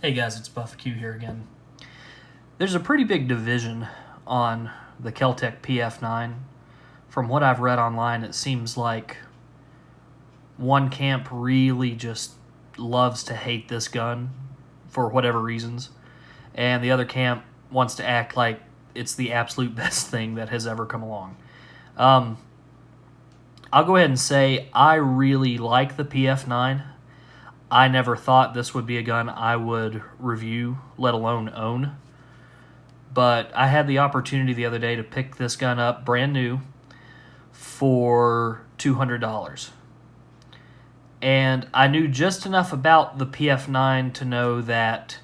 Hey guys, it's Buffaque here again. There's a pretty big division on the Kel Tec PF-9. From what I've read online, it seems like one camp really just loves to hate this gun for whatever reasons, and the other camp wants to act like it's the absolute best thing that has ever come along. I'll go ahead and say I really like the PF-9. I never thought this would be a gun I would review, let alone own. But I had the opportunity the other day to pick this gun up brand new for $200. And I knew just enough about the PF-9 to know that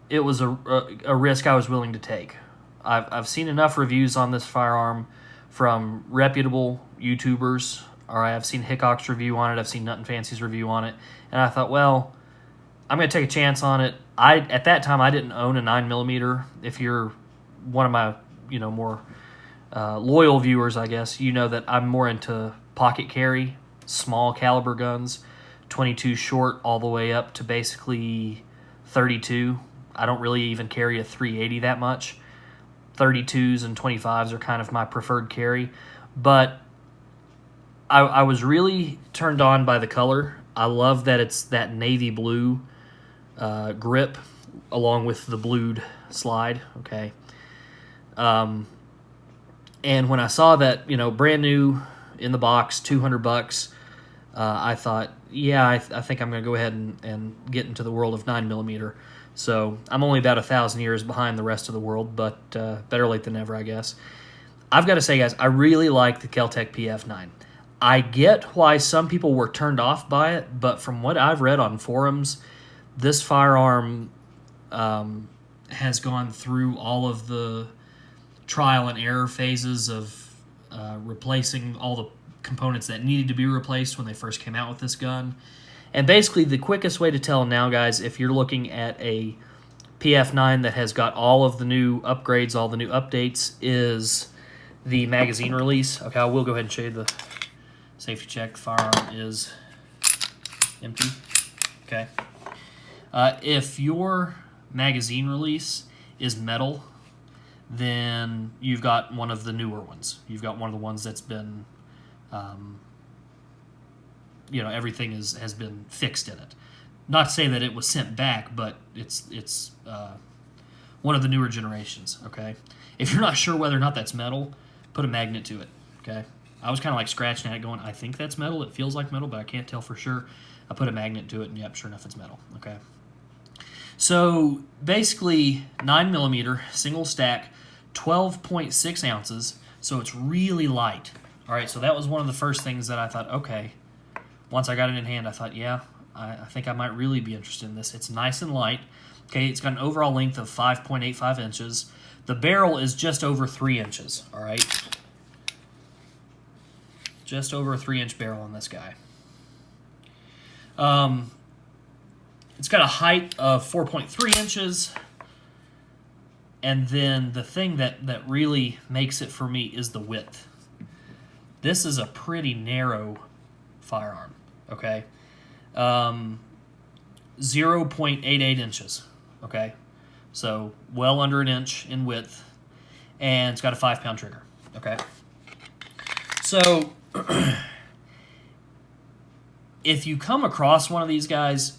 it was a risk I was willing to take. I've seen enough reviews on this firearm from reputable YouTubers. All right, I've seen Hickok's review on it. I've seen Nut & Fancy's review on it. And I thought, well, I'm going to take a chance on it. At that time, I didn't own a 9mm. If you're one of my more loyal viewers, I guess, you know that I'm more into pocket carry, small caliber guns, 22 short all the way up to basically 32. I don't really even carry a 380 that much. 32s and 25s are kind of my preferred carry. But I was really turned on by the color. I love that it's that navy blue grip along with the blued slide, okay? And when I saw that, brand new in the box, $200, I thought, yeah, I think I'm going to go ahead and get into the world of 9mm. So I'm only about 1,000 years behind the rest of the world, but better late than never, I guess. I've got to say, guys, I really like the Kel Tec PF-9. I get why some people were turned off by it, but from what I've read on forums, this firearm has gone through all of the trial and error phases of replacing all the components that needed to be replaced when they first came out with this gun. And basically, the quickest way to tell now, guys, if you're looking at a PF-9 that has got all of the new upgrades, all the new updates, is the magazine release. Okay, I will go ahead and show you the safety check. The firearm is empty. Okay. If your magazine release is metal, then you've got one of the newer ones. You've got one of the ones that's been, everything has been fixed in it. Not to say that it was sent back, but it's one of the newer generations, okay? If you're not sure whether or not that's metal, put a magnet to it, okay? I was kind of like scratching at it going, I think that's metal. It feels like metal, but I can't tell for sure. I put a magnet to it, and yep, sure enough, it's metal, okay? So basically, 9mm, single stack, 12.6 ounces, so it's really light. All right, so that was one of the first things that I thought, okay, once I got it in hand, I thought, yeah, I think I might really be interested in this. It's nice and light. Okay, it's got an overall length of 5.85 inches. The barrel is just over 3 inches, all right? Just over a 3-inch barrel on this guy. It's got a height of 4.3 inches. And then the thing that really makes it for me is the width. This is a pretty narrow firearm, okay? 0.88 inches, okay? So well under an inch in width. And it's got a 5-pound trigger, okay? So if you come across one of these guys,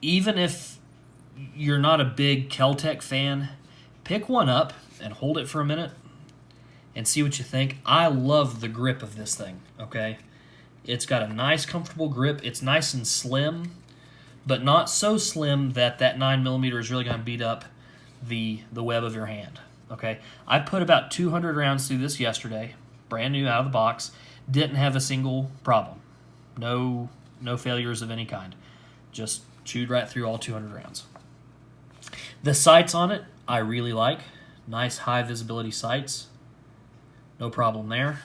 even if you're not a big Kel Tec fan, pick one up and hold it for a minute and see what you think. I love the grip of this thing, okay? It's got a nice, comfortable grip. It's nice and slim, but not so slim that 9mm is really going to beat up the web of your hand, okay? I put about 200 rounds through this yesterday, brand new out of the box. Didn't have a single problem. No failures of any kind. Just chewed right through all 200 rounds. The sights on it, I really like. Nice high visibility sights. No problem there.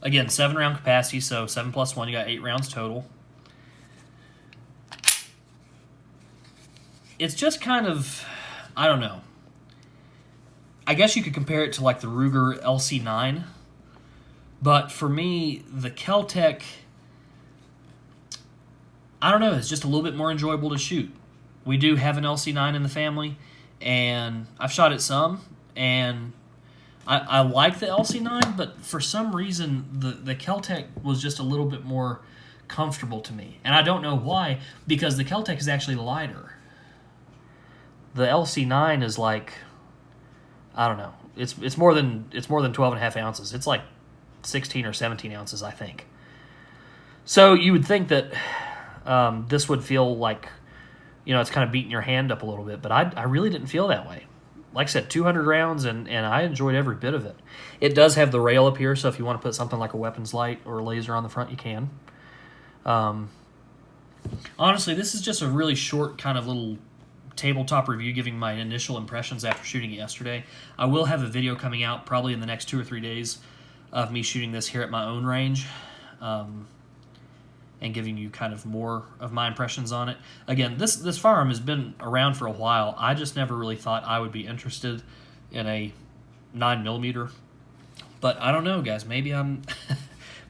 Again, 7-round capacity, so 7 plus 1, you got 8 rounds total. It's just kind of, I don't know. I guess you could compare it to like the Ruger LC9, but for me, the Kel Tec I don't know, it's just a little bit more enjoyable to shoot. We do have an LC9 in the family, and I've shot it some, and I like the LC9, but for some reason the Kel Tec was just a little bit more comfortable to me, and I don't know why, because the Kel Tec is actually lighter. The LC9 is like, I don't know, it's more than 12.5 ounces. It's like 16 or 17 ounces, I think. So you would think that this would feel like, it's kind of beating your hand up a little bit, but I really didn't feel that way. Like I said, 200 rounds, and I enjoyed every bit of it. It does have the rail up here, so if you want to put something like a weapons light or a laser on the front, you can. Honestly, this is just a really short kind of little tabletop review giving my initial impressions after shooting it yesterday. I will have a video coming out probably in the next 2 or 3 days of me shooting this here at my own range. And giving you kind of more of my impressions on it. Again, this firearm has been around for a while. I just never really thought I would be interested in a 9mm. But I don't know, guys. Maybe I'm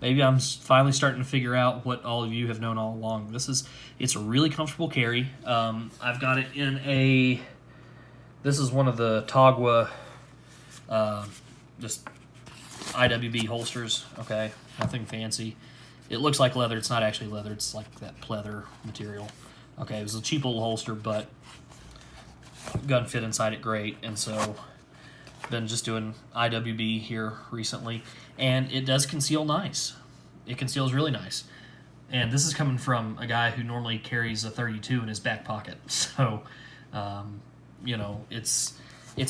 maybe I'm finally starting to figure out what all of you have known all along. It's a really comfortable carry. I've got it in this is one of the Tagua just IWB holsters. Okay, nothing fancy. It looks like leather. It's not actually leather. It's like that pleather material. Okay, it was a cheap little holster, but gun fit inside it great. And so been just doing IWB here recently. And it does conceal nice. It conceals really nice. And this is coming from a guy who normally carries a 32 in his back pocket. So, it's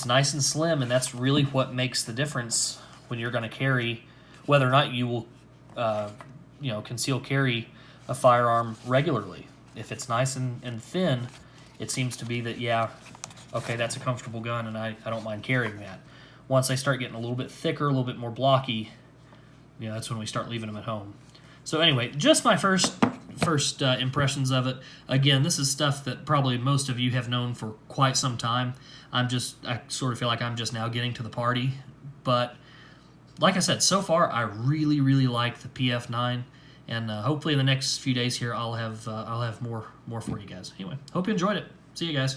nice and slim, and that's really what makes the difference when you're going to carry, whether or not you will conceal carry a firearm regularly. If it's nice and thin, it seems to be that, yeah, okay, that's a comfortable gun, and I don't mind carrying that. Once they start getting a little bit thicker, a little bit more blocky, that's when we start leaving them at home. So anyway, just my first impressions of it. Again, this is stuff that probably most of you have known for quite some time. I sort of feel like I'm just now getting to the party. But like I said, so far I really, really like the PF-9. And hopefully in the next few days here, I'll have more for you guys. Anyway, hope you enjoyed it. See you guys.